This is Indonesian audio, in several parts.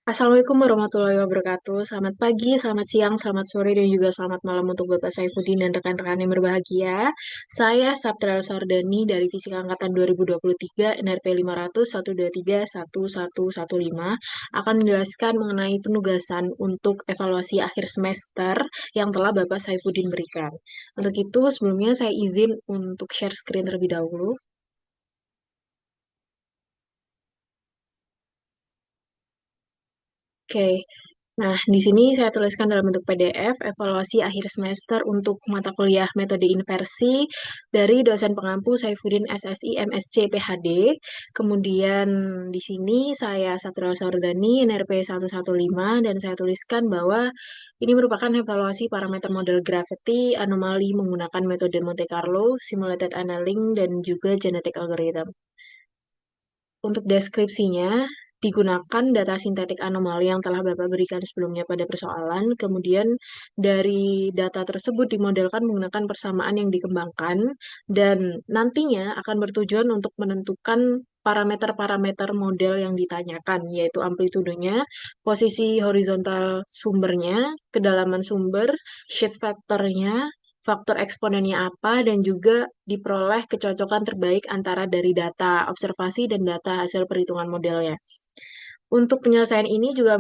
Assalamualaikum warahmatullahi wabarakatuh. Selamat pagi, selamat siang, selamat sore, dan juga selamat malam untuk Bapak Saifuddin dan rekan-rekan yang berbahagia. Saya Saptrial Sardani dari Fisika Angkatan 2023, NRP 500-123-1115, akan menjelaskan mengenai penugasan untuk evaluasi akhir semester yang telah Bapak Saifuddin berikan. Untuk itu, sebelumnya saya izin untuk share screen terlebih dahulu. Oke. Nah, di sini saya tuliskan dalam bentuk PDF evaluasi akhir semester untuk mata kuliah metode inversi dari dosen pengampu Saifuddin SSI MSc PhD. Kemudian di sini saya Satrio Sardani NRP 115 dan saya tuliskan bahwa ini merupakan evaluasi parameter model gravity anomali menggunakan metode Monte Carlo, simulated annealing, dan juga genetic algorithm. Untuk deskripsinya, digunakan data sintetik anomali yang telah Bapak berikan sebelumnya pada persoalan, kemudian dari data tersebut dimodelkan menggunakan persamaan yang dikembangkan, dan nantinya akan bertujuan untuk menentukan parameter-parameter model yang ditanyakan, yaitu amplitudenya, posisi horizontal sumbernya, kedalaman sumber, shape factornya, faktor eksponennya apa, dan juga diperoleh kecocokan terbaik antara dari data observasi dan data hasil perhitungan modelnya. Untuk penyelesaian ini juga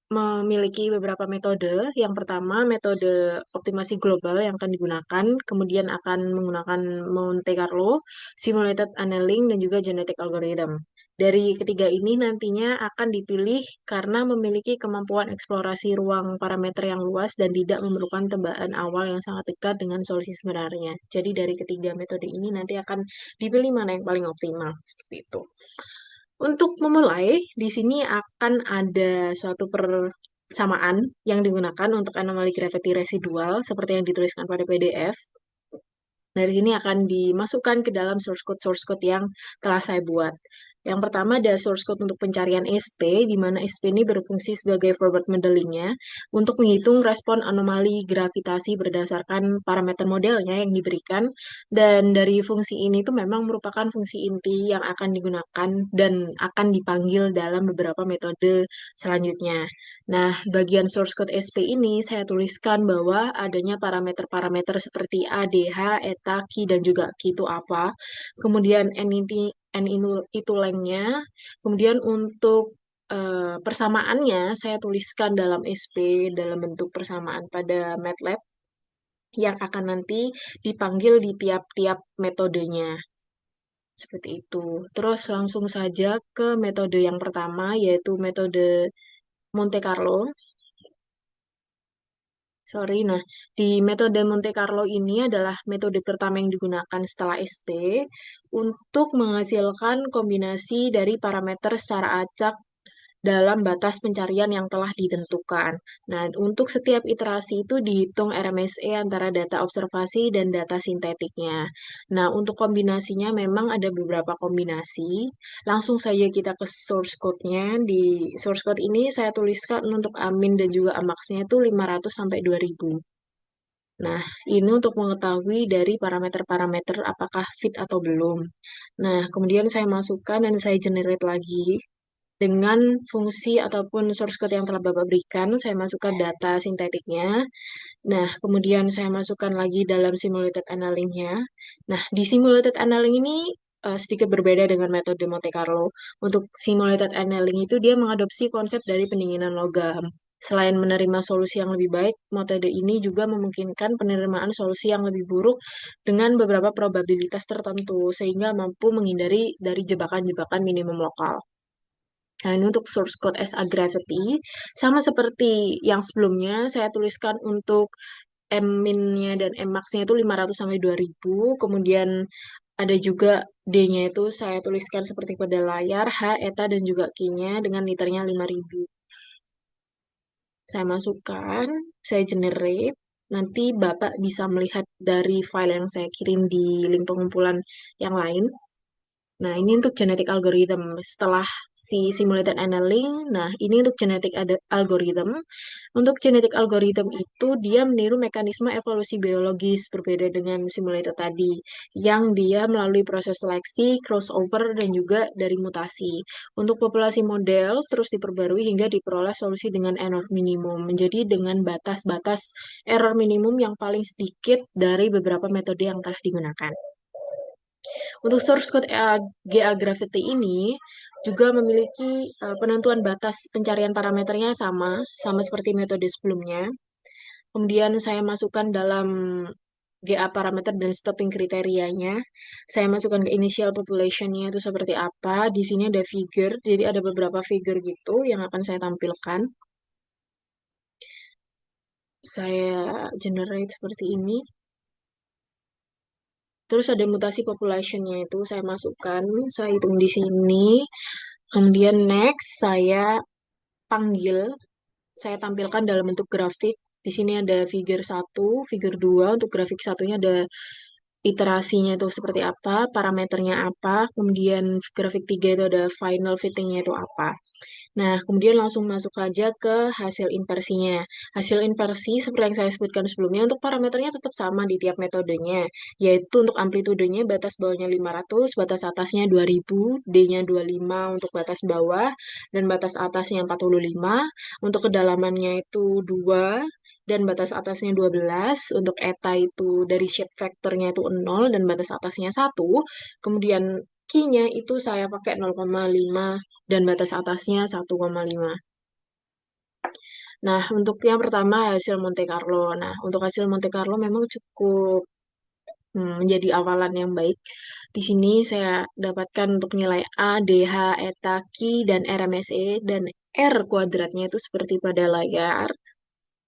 memiliki beberapa metode. Yang pertama, metode optimasi global yang akan digunakan, kemudian akan menggunakan Monte Carlo, simulated annealing, dan juga genetic algorithm. Dari ketiga ini nantinya akan dipilih karena memiliki kemampuan eksplorasi ruang parameter yang luas dan tidak memerlukan tebakan awal yang sangat dekat dengan solusi sebenarnya. Jadi dari ketiga metode ini nanti akan dipilih mana yang paling optimal, seperti itu. Untuk memulai, di sini akan ada suatu persamaan yang digunakan untuk anomali gravity residual seperti yang dituliskan pada PDF. Dari sini akan dimasukkan ke dalam source code yang telah saya buat. Yang pertama ada source code untuk pencarian SP, di mana SP ini berfungsi sebagai forward modelingnya untuk menghitung respon anomali gravitasi berdasarkan parameter modelnya yang diberikan. Dan dari fungsi ini itu memang merupakan fungsi inti yang akan digunakan dan akan dipanggil dalam beberapa metode selanjutnya. Nah, bagian source code SP ini saya tuliskan bahwa adanya parameter-parameter seperti A, DH, eta, Ki, dan juga Ki itu apa. Kemudian N itu lengthnya. Kemudian untuk persamaannya saya tuliskan dalam SP dalam bentuk persamaan pada MATLAB yang akan nanti dipanggil di tiap-tiap metodenya. Seperti itu. Terus langsung saja ke metode yang pertama, yaitu metode Monte Carlo. Sorry, nah di metode Monte Carlo ini adalah metode pertama yang digunakan setelah SP untuk menghasilkan kombinasi dari parameter secara acak dalam batas pencarian yang telah ditentukan. Nah, untuk setiap iterasi itu dihitung RMSE antara data observasi dan data sintetiknya. Nah, untuk kombinasinya memang ada beberapa kombinasi. Langsung saja kita ke source code-nya. Di source code ini saya tuliskan untuk amin dan juga amaksnya itu 500 sampai 2000. Nah, ini untuk mengetahui dari parameter-parameter apakah fit atau belum. Nah, kemudian saya masukkan dan saya generate lagi dengan fungsi ataupun source code yang telah Bapak berikan, saya masukkan data sintetiknya. Nah, kemudian saya masukkan lagi dalam simulated annealing-nya. Nah, di simulated annealing ini sedikit berbeda dengan metode Monte Carlo. Untuk simulated annealing itu dia mengadopsi konsep dari pendinginan logam. Selain menerima solusi yang lebih baik, metode ini juga memungkinkan penerimaan solusi yang lebih buruk dengan beberapa probabilitas tertentu, sehingga mampu menghindari dari jebakan-jebakan minimum lokal. Nah, ini untuk source code SA Gravity. Sama seperti yang sebelumnya, saya tuliskan untuk M-min-nya dan M-max-nya itu 500 sampai 2000. Kemudian ada juga D-nya itu saya tuliskan seperti pada layar, H, eta, dan juga Q-nya dengan liternya 5000. Saya masukkan, saya generate. Nanti Bapak bisa melihat dari file yang saya kirim di link pengumpulan yang lain. Nah, ini untuk genetic algorithm. Setelah si simulated annealing, nah ini untuk genetic algorithm. Untuk genetic algorithm itu dia meniru mekanisme evolusi biologis berbeda dengan simulated tadi, yang dia melalui proses seleksi, crossover, dan juga dari mutasi. Untuk populasi model terus diperbarui hingga diperoleh solusi dengan error minimum, menjadi dengan batas-batas error minimum yang paling sedikit dari beberapa metode yang telah digunakan. Untuk source code GA Gravity ini juga memiliki penentuan batas pencarian parameternya sama seperti metode sebelumnya. Kemudian saya masukkan dalam GA parameter dan stopping kriterianya. Saya masukkan ke initial population-nya itu seperti apa. Di sini ada figure, jadi ada beberapa figure gitu yang akan saya tampilkan. Saya generate seperti ini. Terus ada mutasi population-nya itu saya masukkan, saya hitung di sini. Kemudian next saya panggil, saya tampilkan dalam bentuk grafik. Di sini ada figure satu, figure 2. Untuk grafik satunya ada iterasinya itu seperti apa, parameternya apa, kemudian grafik 3 itu ada final fittingnya itu apa. Nah, kemudian langsung masuk aja ke hasil inversinya. Hasil inversi seperti yang saya sebutkan sebelumnya, untuk parameternya tetap sama di tiap metodenya, yaitu untuk amplitudenya batas bawahnya 500, batas atasnya 2000, D-nya 25 untuk batas bawah, dan batas atasnya 45, untuk kedalamannya itu 2, dan batas atasnya 12, untuk eta itu dari shape factornya itu 0, dan batas atasnya 1, kemudian Q-nya itu saya pakai 0,5 dan batas atasnya 1,5. Nah, untuk yang pertama hasil Monte Carlo. Nah, untuk hasil Monte Carlo memang cukup menjadi awalan yang baik. Di sini saya dapatkan untuk nilai A, DH, eta, Q, dan RMSE, dan R kuadratnya itu seperti pada layar.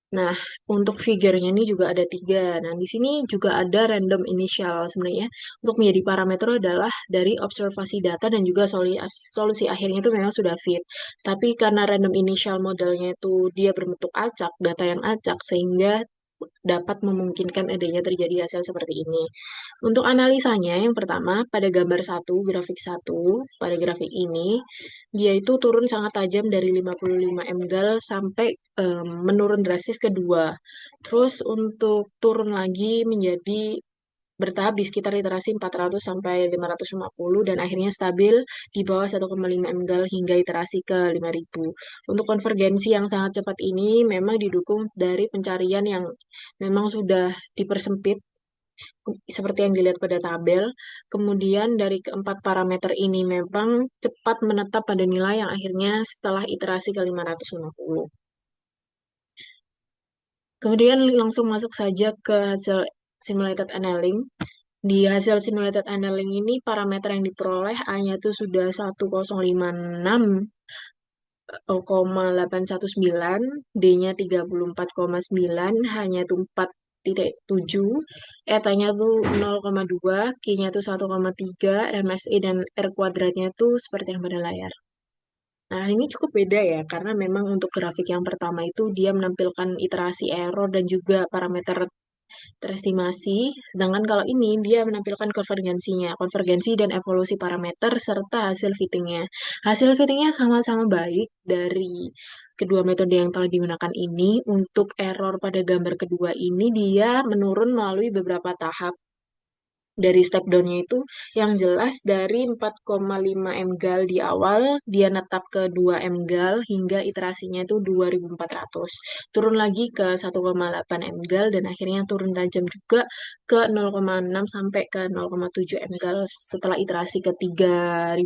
Nah, untuk figurnya ini juga ada 3. Nah, di sini juga ada random initial sebenarnya. Untuk menjadi parameter adalah dari observasi data dan juga solusi akhirnya itu memang sudah fit. Tapi karena random initial modelnya itu dia berbentuk acak, data yang acak, sehingga dapat memungkinkan adanya terjadi hasil seperti ini. Untuk analisanya, yang pertama, pada gambar satu, grafik satu, pada grafik ini, dia itu turun sangat tajam dari 55 mgal sampai menurun drastis ke 2. Terus untuk turun lagi menjadi bertahap di sekitar iterasi 400 sampai 550 dan akhirnya stabil di bawah 1,5 mgal hingga iterasi ke 5000. Untuk konvergensi yang sangat cepat ini memang didukung dari pencarian yang memang sudah dipersempit seperti yang dilihat pada tabel. Kemudian dari keempat parameter ini memang cepat menetap pada nilai yang akhirnya setelah iterasi ke 550. Kemudian langsung masuk saja ke hasil simulated annealing. Di hasil simulated annealing ini parameter yang diperoleh A-nya itu sudah 1056,819, D-nya 34,9, H-nya itu 4,7, eta-nya tuh 0,2, Q-nya tuh 1,3, MSE dan R kuadratnya tuh seperti yang pada layar. Nah, ini cukup beda ya, karena memang untuk grafik yang pertama itu dia menampilkan iterasi error dan juga parameter terestimasi, sedangkan kalau ini dia menampilkan konvergensinya, konvergensi dan evolusi parameter serta hasil fittingnya. Hasil fittingnya sama-sama baik dari kedua metode yang telah digunakan ini. Untuk error pada gambar kedua ini dia menurun melalui beberapa tahap. Dari step down-nya itu yang jelas dari 4,5 mgal di awal dia netap ke 2 mgal hingga iterasinya itu 2400. Turun lagi ke 1,8 mgal dan akhirnya turun tajam juga ke 0,6 sampai ke 0,7 mgal setelah iterasi ke 3600.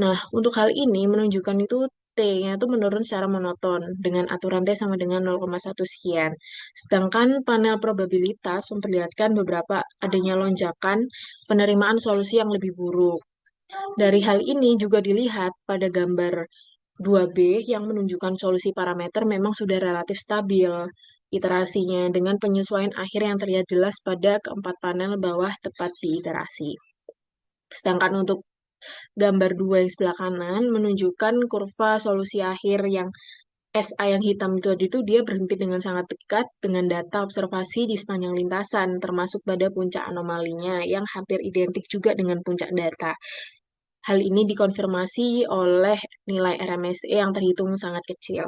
Nah, untuk hal ini menunjukkan itu T-nya itu menurun secara monoton dengan aturan T sama dengan 0,1 sekian. Sedangkan panel probabilitas memperlihatkan beberapa adanya lonjakan penerimaan solusi yang lebih buruk. Dari hal ini juga dilihat pada gambar 2B yang menunjukkan solusi parameter memang sudah relatif stabil iterasinya dengan penyesuaian akhir yang terlihat jelas pada keempat panel bawah tepat di iterasi. Sedangkan untuk gambar 2 yang sebelah kanan menunjukkan kurva solusi akhir yang SA yang hitam tadi itu dia berhenti dengan sangat dekat dengan data observasi di sepanjang lintasan, termasuk pada puncak anomalinya yang hampir identik juga dengan puncak data. Hal ini dikonfirmasi oleh nilai RMSE yang terhitung sangat kecil.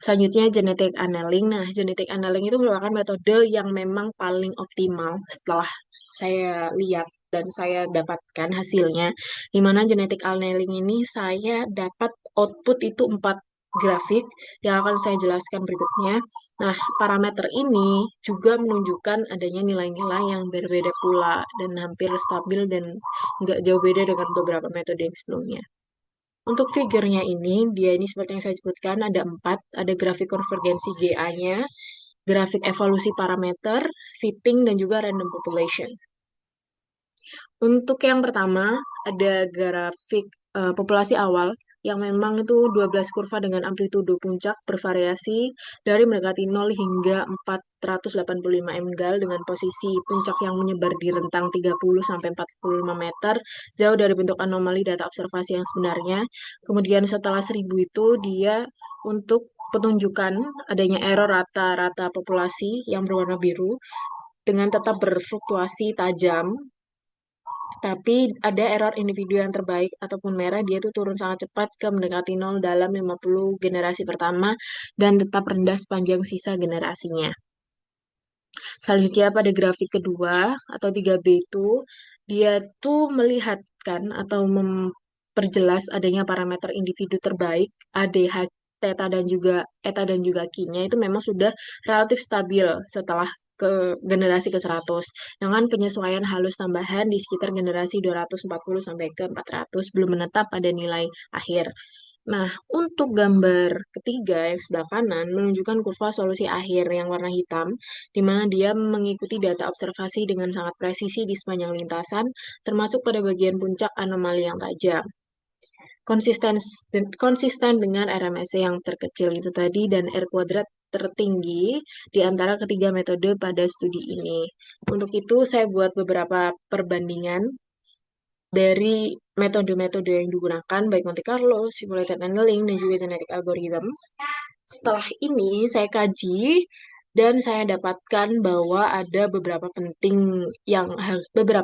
Selanjutnya genetic annealing. Nah, genetic annealing itu merupakan metode yang memang paling optimal setelah saya lihat dan saya dapatkan hasilnya. Di mana genetic annealing ini saya dapat output itu 4 grafik yang akan saya jelaskan berikutnya. Nah, parameter ini juga menunjukkan adanya nilai-nilai yang berbeda pula dan hampir stabil dan nggak jauh beda dengan beberapa metode yang sebelumnya. Untuk figurnya ini, dia ini seperti yang saya sebutkan, ada 4, ada grafik konvergensi GA-nya, grafik evolusi parameter, fitting, dan juga random population. Untuk yang pertama, ada grafik populasi awal, yang memang itu 12 kurva dengan amplitudo puncak bervariasi dari mendekati 0 hingga 485 mgal dengan posisi puncak yang menyebar di rentang 30 sampai 45 meter, jauh dari bentuk anomali data observasi yang sebenarnya. Kemudian setelah 1000 itu dia untuk petunjukan adanya error rata-rata populasi yang berwarna biru dengan tetap berfluktuasi tajam, tapi ada error individu yang terbaik ataupun merah, dia tuh turun sangat cepat ke mendekati 0 dalam 50 generasi pertama dan tetap rendah sepanjang sisa generasinya. Selanjutnya pada grafik kedua atau 3B itu, dia tuh melihatkan atau memperjelas adanya parameter individu terbaik, ADH, theta dan juga eta dan juga Q-nya itu memang sudah relatif stabil setelah ke generasi ke 100 dengan penyesuaian halus tambahan di sekitar generasi 240 sampai ke 400 belum menetap pada nilai akhir. Nah, untuk gambar ketiga yang sebelah kanan menunjukkan kurva solusi akhir yang warna hitam, di mana dia mengikuti data observasi dengan sangat presisi di sepanjang lintasan, termasuk pada bagian puncak anomali yang tajam. Konsisten, konsisten dengan RMSE yang terkecil itu tadi dan R kuadrat tertinggi di antara ketiga metode pada studi ini. Untuk itu, saya buat beberapa perbandingan dari metode-metode yang digunakan, baik Monte Carlo, simulated annealing, dan juga genetic algorithm. Setelah ini saya kaji dan saya dapatkan bahwa ada beberapa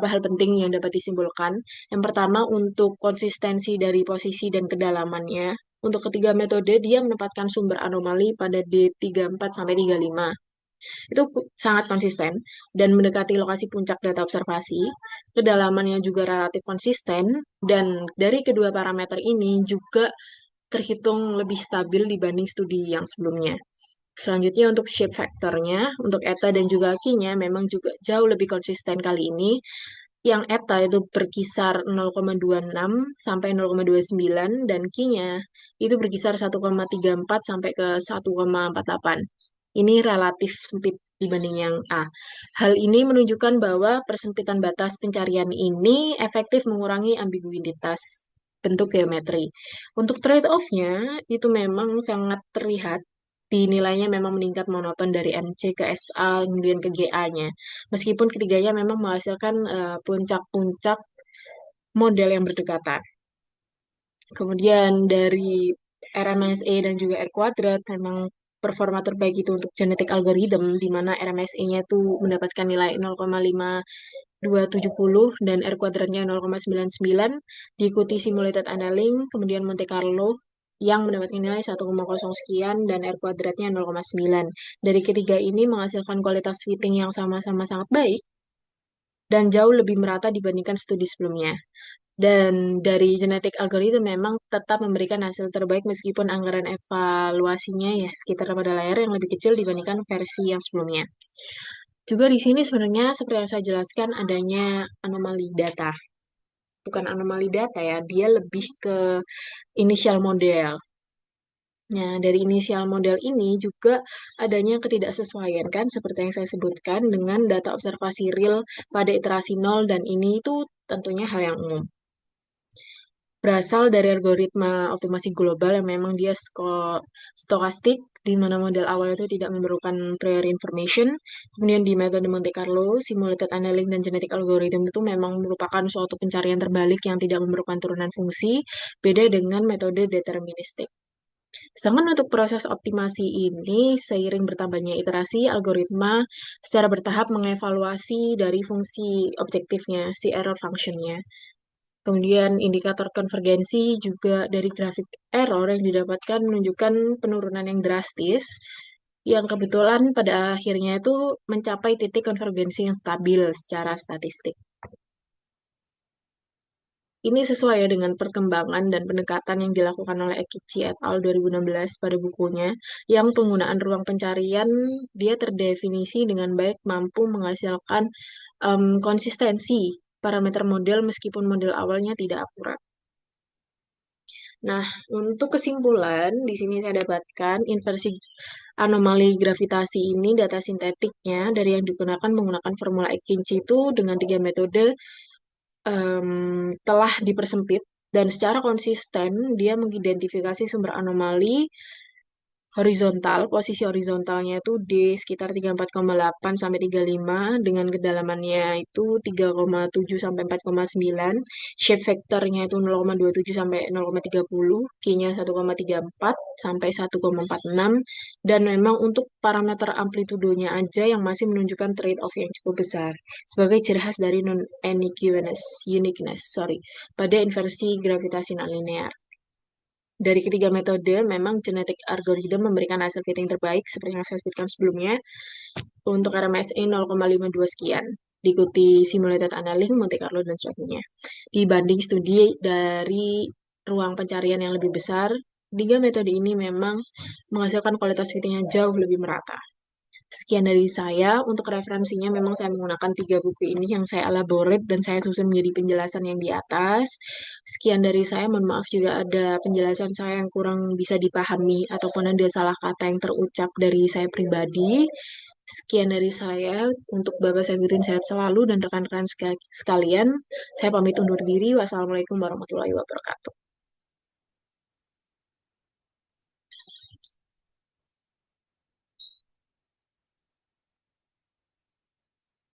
hal penting yang dapat disimpulkan. Yang pertama untuk konsistensi dari posisi dan kedalamannya. Untuk ketiga metode dia menempatkan sumber anomali pada D34 sampai 35. Itu sangat konsisten dan mendekati lokasi puncak data observasi. Kedalamannya juga relatif konsisten dan dari kedua parameter ini juga terhitung lebih stabil dibanding studi yang sebelumnya. Selanjutnya untuk shape factornya, untuk eta dan juga q-nya memang juga jauh lebih konsisten kali ini. Yang eta itu berkisar 0,26 sampai 0,29 dan q-nya itu berkisar 1,34 sampai ke 1,48. Ini relatif sempit dibanding yang A. Hal ini menunjukkan bahwa persempitan batas pencarian ini efektif mengurangi ambiguitas bentuk geometri. Untuk trade-off-nya itu memang sangat terlihat di nilainya memang meningkat monoton dari MC ke SA kemudian ke GA-nya. Meskipun ketiganya memang menghasilkan puncak-puncak model yang berdekatan. Kemudian dari RMSE dan juga R kuadrat memang performa terbaik itu untuk genetic algorithm di mana RMSE-nya itu mendapatkan nilai 0,5270 dan R kuadratnya 0,99, diikuti simulated annealing, kemudian Monte Carlo yang mendapatkan nilai 1,0 sekian dan R kuadratnya 0,9. Dari ketiga ini menghasilkan kualitas fitting yang sama-sama sangat baik dan jauh lebih merata dibandingkan studi sebelumnya. Dan dari genetic algorithm memang tetap memberikan hasil terbaik meskipun anggaran evaluasinya ya sekitar pada layar yang lebih kecil dibandingkan versi yang sebelumnya. Juga di sini sebenarnya seperti yang saya jelaskan adanya anomali data. Bukan anomali data ya, dia lebih ke initial model. Nah, dari inisial model ini juga adanya ketidaksesuaian kan, seperti yang saya sebutkan, dengan data observasi real pada iterasi 0, dan ini itu tentunya hal yang umum. Berasal dari algoritma optimasi global yang memang dia stokastik, di mana model awal itu tidak memerlukan prior information. Kemudian di metode Monte Carlo, simulated annealing, dan genetic algorithm itu memang merupakan suatu pencarian terbalik yang tidak memerlukan turunan fungsi, beda dengan metode deterministik. Sedangkan untuk proses optimasi ini, seiring bertambahnya iterasi, algoritma secara bertahap mengevaluasi dari fungsi objektifnya, si error functionnya. Kemudian indikator konvergensi juga dari grafik error yang didapatkan menunjukkan penurunan yang drastis, yang kebetulan pada akhirnya itu mencapai titik konvergensi yang stabil secara statistik. Ini sesuai ya dengan perkembangan dan pendekatan yang dilakukan oleh Ekichi et al. 2016 pada bukunya, yang penggunaan ruang pencarian dia terdefinisi dengan baik mampu menghasilkan konsistensi parameter model meskipun model awalnya tidak akurat. Nah, untuk kesimpulan, di sini saya dapatkan inversi anomali gravitasi ini data sintetiknya dari yang digunakan menggunakan formula Ekichi itu dengan tiga metode telah dipersempit dan secara konsisten dia mengidentifikasi sumber anomali horizontal, posisi horizontalnya itu di sekitar 34,8 sampai 35 dengan kedalamannya itu 3,7 sampai 4,9, shape vektornya itu 0,27 sampai 0,30, Q-nya 1,34 sampai 1,46 dan memang untuk parameter amplitudonya aja yang masih menunjukkan trade-off yang cukup besar sebagai ciri khas dari non-uniqueness, sorry, pada inversi gravitasi non linear. Dari ketiga metode, memang genetic algorithm memberikan hasil fitting terbaik seperti yang saya sebutkan sebelumnya untuk RMSE 0,52 sekian. Diikuti simulated annealing, Monte Carlo, dan sebagainya. Dibanding studi dari ruang pencarian yang lebih besar, tiga metode ini memang menghasilkan kualitas fittingnya jauh lebih merata. Sekian dari saya. Untuk referensinya memang saya menggunakan tiga buku ini yang saya elaborate dan saya susun menjadi penjelasan yang di atas. Sekian dari saya. Mohon maaf juga ada penjelasan saya yang kurang bisa dipahami ataupun ada salah kata yang terucap dari saya pribadi. Sekian dari saya. Untuk Bapak Saifuddin sehat selalu dan rekan-rekan sekalian. Saya pamit undur diri. Wassalamualaikum warahmatullahi wabarakatuh.